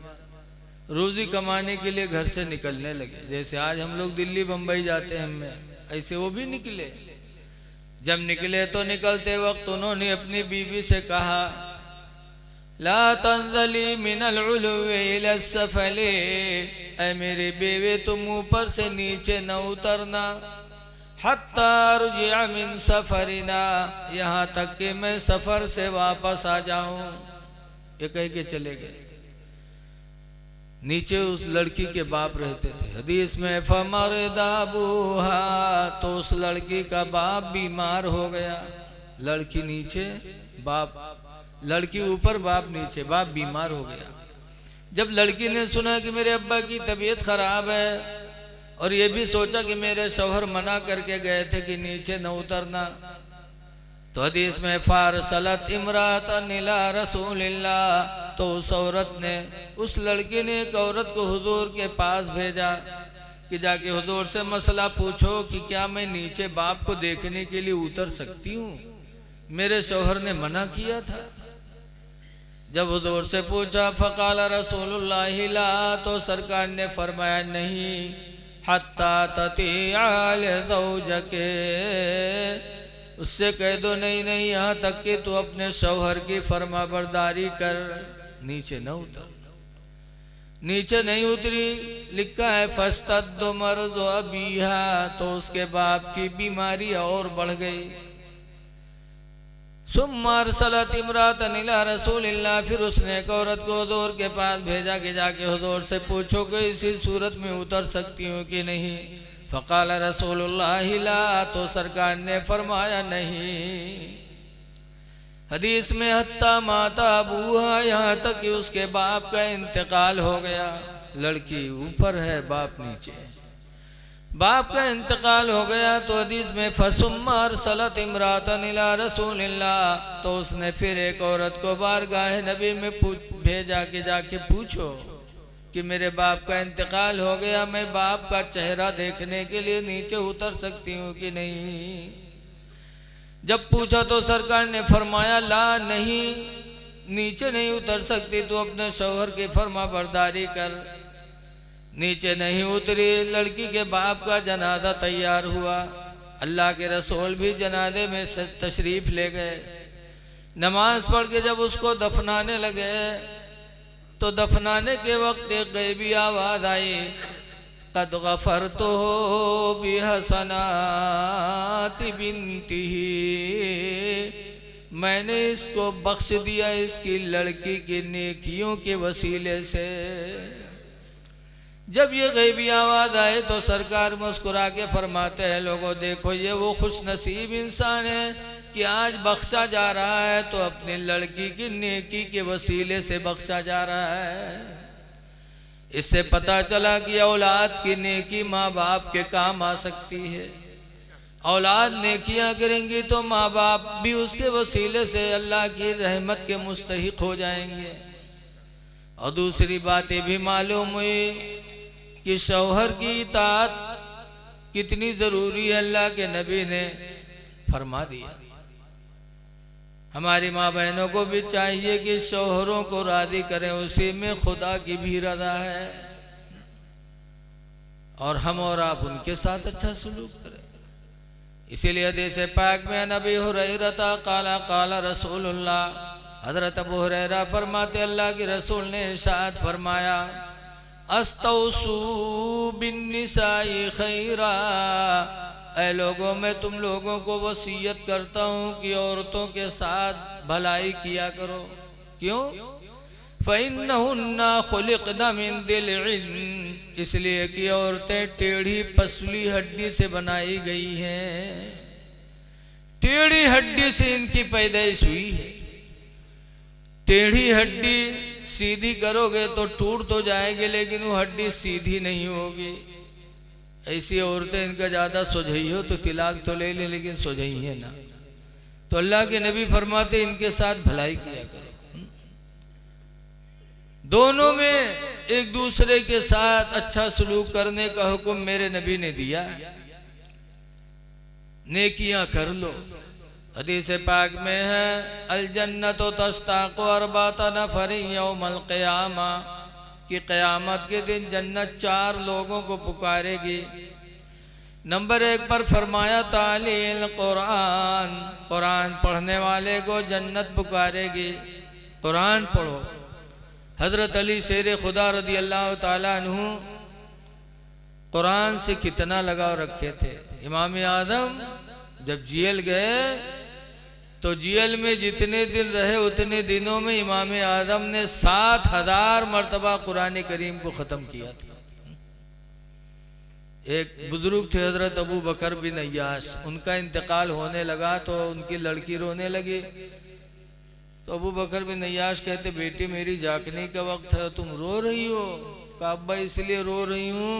रोज़ी कमाने के लिए घर से निकलने लगे। जैसे आज हम लोग दिल्ली बम्बई जाते हैं, हमें ऐसे वो भी निकले। जब निकले तो निकलते वक्त उन्होंने अपनी बीवी से कहा, ला तंज़ली मिनल उलुव्वि इला सफली, ऐ मेरी बीवी तुम ऊपर से नीचे न उतरना, हत्ता रुजिअ मिन सफरिना, यहाँ तक कि मैं सफर से वापस आ जाऊं। ये कह के चले गए। नीचे उस लड़की के बाप रहते थे। हदीस में फमरदा अबूहा, तो उस लड़की का बाप बीमार हो गया। लड़की नीचे बाप, लड़की ऊपर बाप नीचे, बाप बीमार हो गया। जब लड़की ने सुना कि मेरे अब्बा की तबीयत खराब है, और ये भी सोचा कि मेरे शौहर मना करके गए थे कि नीचे न उतरना, तो हदीस में फारसलत इमरातन इला रसूलिल्लाह, तो उस औरत ने, उस लड़की ने एक औरत को हुजूर के पास भेजा कि जाके हुजूर से मसला पूछो कि क्या मैं नीचे बाप को देखने के लिए उतर सकती हूँ, मेरे शौहर ने मना किया था। जब हुजूर से पूछा, फ़क़ाल रसूलुल्लाह ला, तो सरकार ने फरमाया नहीं, हत्ता ततीअ ज़ौजके, उससे कह दो नहीं नहीं, यहाँ तक कि तू अपने शौहर की फरमाबरदारी कर, नीचे न उतर। नीचे नहीं उतरी, लिखा है फस्तद्दु मर्ज़ु अबीहा, तो उसके बाप की बीमारी और बढ़ गई। सुम्मा अरसलत इमरातन इला रसूलिल्लाह, फिर उसने एक औरत को हुज़ूर के पास भेजा कि जाके हुज़ूर से पूछो कि इसी सूरत में उतर सकती हूँ कि नहीं। फ़क़ाल रसूलुल्लाह ला, तो सरकार ने फरमाया नहीं। हदीस में हत्ता माता अबूहा, यहाँ तक कि उसके बाप का इंतकाल हो गया। लड़की ऊपर है, बाप नीचे, बाप का इंतकाल हो गया। तो हदीस में फसुम्मा अरसलत इमरातन इला रसूलिल्लाह, तो उसने फिर एक औरत को बारगाह नबी में भेजा कि जाके पूछो कि मेरे बाप का इंतकाल हो गया, मैं बाप का चेहरा देखने के लिए नीचे उतर सकती हूँ कि नहीं। जब पूछा तो सरकार ने फरमाया ला, नहीं, नीचे नहीं उतर सकती, तो अपने शौहर की फरमाबरदारी कर। नीचे नहीं उतरी। लड़की के बाप का जनाजा तैयार हुआ। अल्लाह के रसूल भी जनाजे में तशरीफ़ ले गए। नमाज पढ़ के जब उसको दफनाने लगे तो दफनाने के वक्त एक गैबी आवाज़ आई, क़द गफ़रतु बिहसनाति बिन्तिही, मैंने इसको बख्श दिया इसकी लड़की की नेकियों के वसीले से। जब ये गैबी आवाज़ आए तो सरकार मुस्कुरा के फरमाते हैं, लोगों देखो ये वो खुश नसीब इंसान है कि आज बख्शा जा रहा है तो अपनी लड़की की नेकी के वसीले से बख्शा जा रहा है। इससे पता चला कि औलाद की नेकी माँ बाप के काम आ सकती है। औलाद नेकियां करेंगी तो माँ बाप भी उसके वसीले से अल्लाह की रहमत के मुस्तहिक हो जाएंगे। और दूसरी बात ये भी मालूम हुई कि शौहर की इताअत कितनी ज़रूरी है, अल्लाह के नबी ने फरमा दिया। हमारी माँ बहनों को भी चाहिए कि शौहरों को राज़ी करें, उसी में खुदा की भी रज़ा है, और हम और आप उनके साथ अच्छा सलूक करें। इसीलिए हदीस पाक में नबी हुरैरा काला काला रसूलुल्लाह, हज़रत अबू हुरैरा फरमाते अल्लाह के रसूल ने इरशाद फरमाया, अस्तौसू बिन्निसाई खैरा, ऐ लोगों मैं तुम लोगों को वसीयत करता हूँ कि औरतों के साथ भलाई किया करो। क्यों? फ़इन्नहुन्ना खुलिक़ना मिन दिल्इल्म, इसलिए कि औरतें टेढ़ी पसली हड्डी से बनाई गई हैं। टेढ़ी हड्डी से इनकी पैदाइश हुई है। टेढ़ी हड्डी सीधी करोगे तो टूट तो जाएगी, लेकिन वो हड्डी सीधी नहीं होगी। ऐसी औरतें इनका ज़्यादा सोझई हो तो तिलाक तो ले लें, लेकिन सोझई है ना। तो अल्लाह के नबी फरमाते इनके साथ भलाई किया करो। दोनों में एक दूसरे के साथ अच्छा सलूक करने का हुक्म मेरे नबी ने दिया। नेकियां कर लो। हदीस पाक में है, अल जन्नतो तस्ताक़ु अर्बाता नफ़रिन यौमल क़ियामा, कि क़यामत के दिन जन्नत 4 लोगों को पुकारेगी। नंबर 1 पर फरमाया तालील कुरान, कुरान पढ़ने वाले को जन्नत पुकारेगी। कुरान पढ़ो। हज़रत अली शेर खुदा रज़ी अल्लाह ताला अन्हु कुरान से कितना लगाव रखे थे। इमाम आदम जब जेल गए तो जेल में जितने दिन रहे उतने दिनों में इमाम आदम ने 7000 मरतबा कुरान करीम को ख़त्म किया था। एक बुजुर्ग थे हज़रत अबू बकर बिन अय्याश, उनका इंतकाल होने लगा तो उनकी लड़की रोने लगी। तो अबू बकर बिन अय्याश कहते, बेटी मेरी जागने का वक्त है, तुम रो रही हो? कहा अब्बा इसलिए रो रही हूँ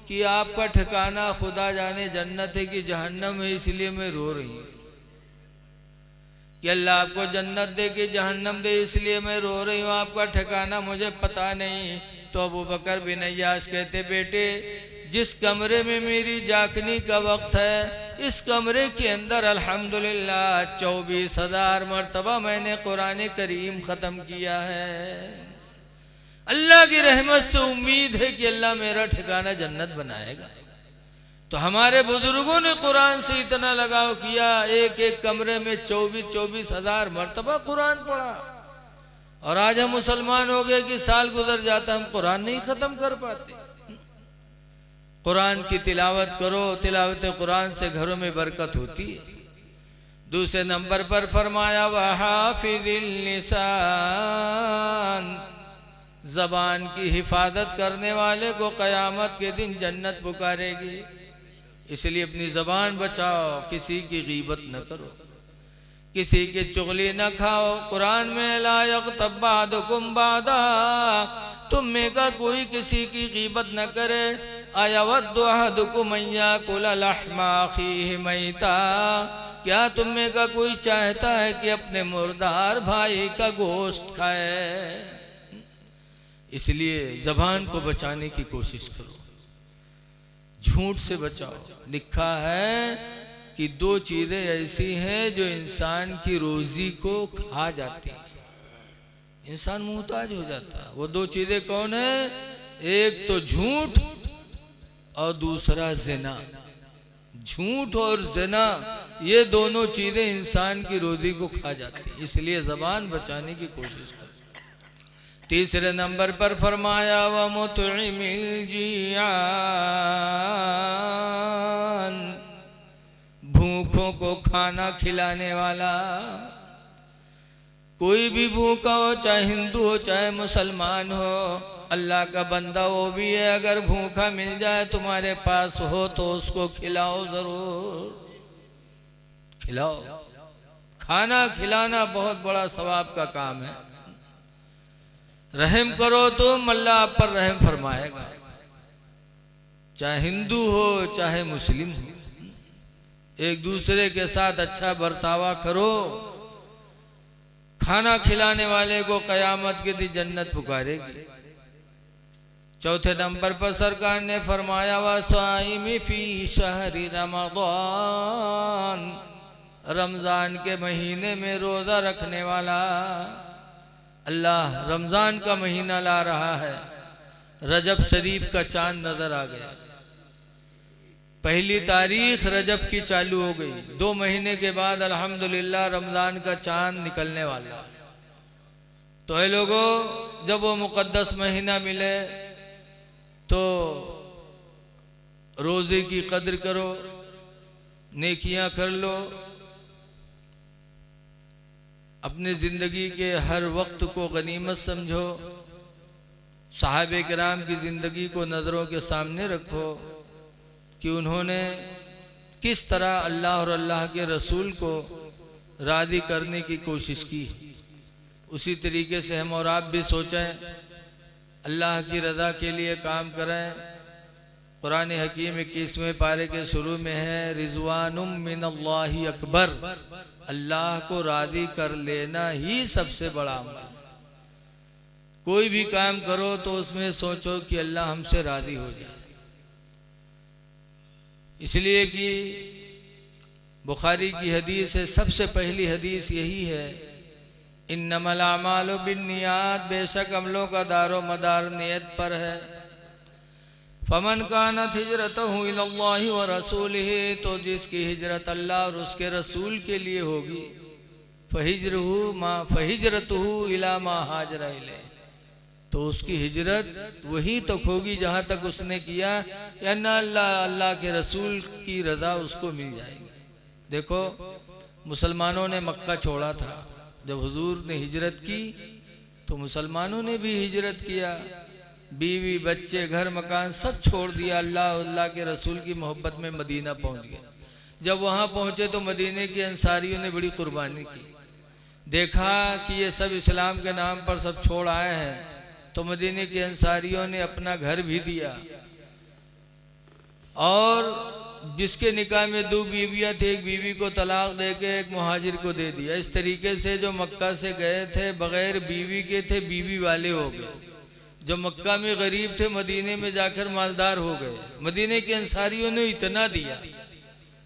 कि आपका ठिकाना खुदा जाने जन्नत है कि जहन्नम है, इसलिए मैं रो रही हूँ। कि अल्लाह आपको जन्नत दे कि जहन्नम दे, इसलिए मैं रो रही हूँ, आपका ठिकाना मुझे पता नहीं। तो अबू बकर बिन अय्याश कहते, बेटे जिस कमरे में मेरी जागने का वक्त है, इस कमरे के अंदर अल्हम्दुलिल्लाह 24,000 मरतबा मैंने कुरान करीम ख़त्म किया है। अल्लाह की रहमत से उम्मीद है कि अल्लाह मेरा ठिकाना जन्नत बनाएगा। तो हमारे बुजुर्गों ने कुरान से इतना लगाव किया, एक एक कमरे में 24-24 हजार मर्तबा कुरान पढ़ा। और आज हम मुसलमान हो गए कि साल गुजर जाता हम कुरान नहीं खत्म कर पाते। कुरान की तिलावत करो, तिलावत कुरान से घरों में बरकत होती है। दूसरे नंबर पर फरमाया वहाफिज़िल लिसान, जबान की हिफाजत करने वाले को क़यामत के दिन जन्नत पुकारेगी। इसलिए अपनी जबान बचाओ, किसी की गीबत न करो, किसी की चुगली न खाओ। कुरान में ला यग़्तब बअदुकुम बअदा, तुम में का कोई किसी की गीबत न करे। अयवद्दु अहदुकुम अन याकुल लहमा अखीहि मैता, क्या तुम में का कोई चाहता है कि अपने मुर्दार भाई का गोश्त खाए। इसलिए जबान को बचाने की कोशिश करो, झूठ से बचाओ। लिखा है कि 2 चीजें ऐसी हैं जो इंसान की रोजी को खा जाती है, इंसान मुहताज हो जाता है। वो 2 चीजें कौन है? एक तो झूठ और दूसरा ज़िना। झूठ और ज़िना ये दोनों चीजें इंसान की रोजी को खा जाती है, इसलिए जबान बचाने की कोशिश करो। तीसरे नंबर पर फरमाया व मुतइमिल जियान, भूखों को खाना खिलाने वाला। कोई भी भूखा हो, चाहे हिंदू हो चाहे मुसलमान हो, अल्लाह का बंदा वो भी है। अगर भूखा मिल जाए तुम्हारे पास हो तो उसको खिलाओ, जरूर खिलाओ। खाना खिलाना बहुत बड़ा सवाब का काम है। रहम करो तुम, अल्लाह आप पर रहम फरमाएगा। चाहे हिंदू हो चाहे मुस्लिम हो, एक दूसरे के साथ अच्छा बर्तावा करो। खाना खिलाने वाले को कयामत के दिन जन्नत पुकारेगी। चौथे नंबर पर सरकार ने फरमाया वसाइमी फी शहरी रमज़ान, रमज़ान के महीने में रोज़ा रखने वाला। अल्लाह रमज़ान का महीना ला रहा है, रजब शरीफ का चांद नजर आ गया। 1 तारीख रजब की चालू हो गई, 2 महीने के बाद अल्हम्दुलिल्लाह रमज़ान का चांद निकलने वाला। तो ऐ लोगों, जब वो मुक़द्दस महीना मिले तो रोज़े की कद्र करो, नेकियां कर लो। अपने ज़िंदगी के हर वक्त को गनीमत समझो। सहाबे किराम की ज़िंदगी को नज़रों के सामने रखो कि उन्होंने किस तरह अल्लाह और अल्लाह के रसूल को राज़ी करने की कोशिश की। उसी तरीके से हम और आप भी सोचें, अल्लाह की रज़ा के लिए काम करें। कुरान हकीम 21वें पारे के शुरू में है रिज़वानुम मिनल्लाहि अकबर, अल्लाह को राज़ी कर लेना ही सबसे बड़ा अमल। कोई भी काम करो तो उसमें सोचो कि अल्लाह हमसे राज़ी हो जाए। इसलिए कि बुखारी की हदीस है, सबसे पहली हदीस यही है, इन्नमल अमालु बिन्नियात, बेशक अमलों का दारो मदार नियत पर है। फमन कानत हिजरतहु इलल्लाहि व रसूलिही, तो जिसकी हिजरत अल्लाह और उसके रसूल के लिए होगी, फहिजरतहु इला मा हाजरा इलैह, तो उसकी हिजरत वहीं तक होगी जहाँ तक उसने किया, या ना अल्लाह के रसूल की रज़ा उसको मिल जाएगी। देखो, मुसलमानों ने मक्का छोड़ा था, जब हुजूर ने हिजरत की तो मुसलमानों ने भी हिजरत किया। बीवी बच्चे घर मकान सब छोड़ दिया, अल्लाह के रसूल की मोहब्बत में मदीना पहुंच गए। जब वहां पहुंचे तो मदीने के अंसारियों ने बड़ी कुर्बानी की। देखा कि ये सब इस्लाम के नाम पर सब छोड़ आए हैं, तो मदीने के अंसारियों ने अपना घर भी दिया। और जिसके निकाह में 2 बीवियां थी, एक बीवी को तलाक देके एक मुहाजिर को दे दिया। इस तरीके से जो मक्का से गए थे बगैर बीवी के थे, बीवी वाले हो गए। जो मक्का में गरीब थे मदीने में जाकर मालदार हो गए। मदीने के अंसारियों ने इतना दिया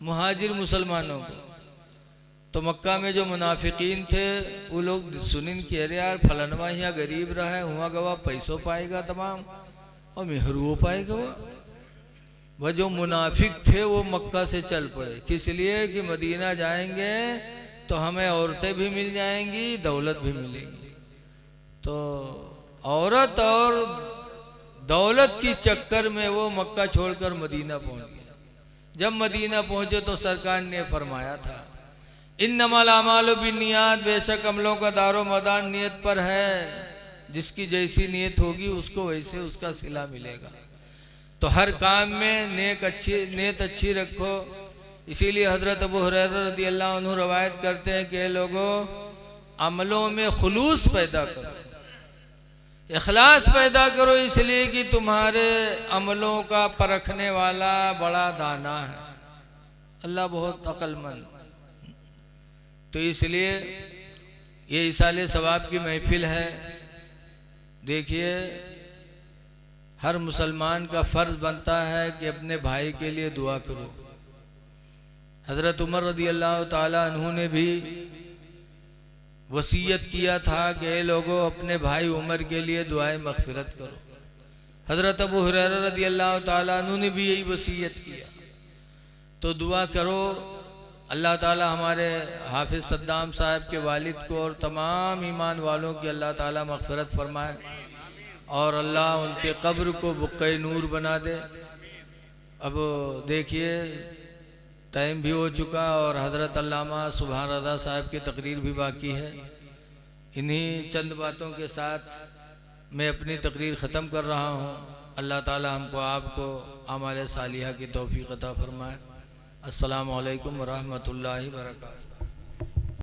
मुहाजिर मुसलमानों को। तो मक्का में जो मुनाफिकीन थे वो लोग सुनिन कि अरे यार फलनवा यहाँ गरीब रहा है, हुआ गवा पैसों पाएगा तमाम और मेहरू पाएगा वो। वह जो मुनाफिक थे वो मक्का से चल पड़े। किस लिए? कि मदीना जाएंगे तो हमें औरतें भी मिल जाएंगी, दौलत भी मिलेगी। तो औरत और दौलत की चक्कर में वो मक्का छोड़कर मदीना पहुंच गया। जब मदीना पहुंचे तो सरकार ने फरमाया था, इन्नमल अमालु बिन्नियात, बेशक अमलों का दारो मदार नियत पर है। जिसकी जैसी नियत होगी उसको वैसे उसका सिला मिलेगा। तो हर काम में नियत अच्छी रखो। इसीलिए हजरत अबू हुरैरा रदियल्लाहु अन्हु रवायत करते हैं कि लोगों, अमलों में खुलूस पैदा करो, इखलास पैदा करो, इसलिए कि तुम्हारे अमलों का परखने वाला बड़ा दाना है, अल्लाह बहुत अक्लमंद। तो इसलिए ये इसाले सवाब की महफिल है। देखिए, हर मुसलमान का फ़र्ज बनता है कि अपने भाई के लिए दुआ करो। हज़रत उमर रदियल्लाहु ताला अन्हु ने भी वसीयत किया था कि ए लोगों, अपने भाई उमर के लिए दुआए मग़फ़िरत करो। हज़रत अबू हुरैरा रदियल्लाहु ताला अन्हु ने भी यही वसीयत किया। तो दुआ करो, अल्लाह ताला हमारे हाफिज़ सद्दाम साहब के वालिद को और तमाम ईमान वालों की अल्लाह ताला मग़फ़िरत फरमाए और अल्लाह उनके कब्र को बुक़्क़े नूर बना दे। अब देखिए, टाइम भी हो चुका और हज़रत अल्लामा सुभान रज़ा साहब की तकरीर भी बाकी है। इन्हीं चंद बातों के साथ मैं अपनी तकरीर ख़त्म कर रहा हूँ। अल्लाह ताला हमको आपको आमाल सालिहा की तौफ़ीक़ अता फ़रमाए। अस्सलामु अलैकुम व रहमतुल्लाहि व बरकातुहू।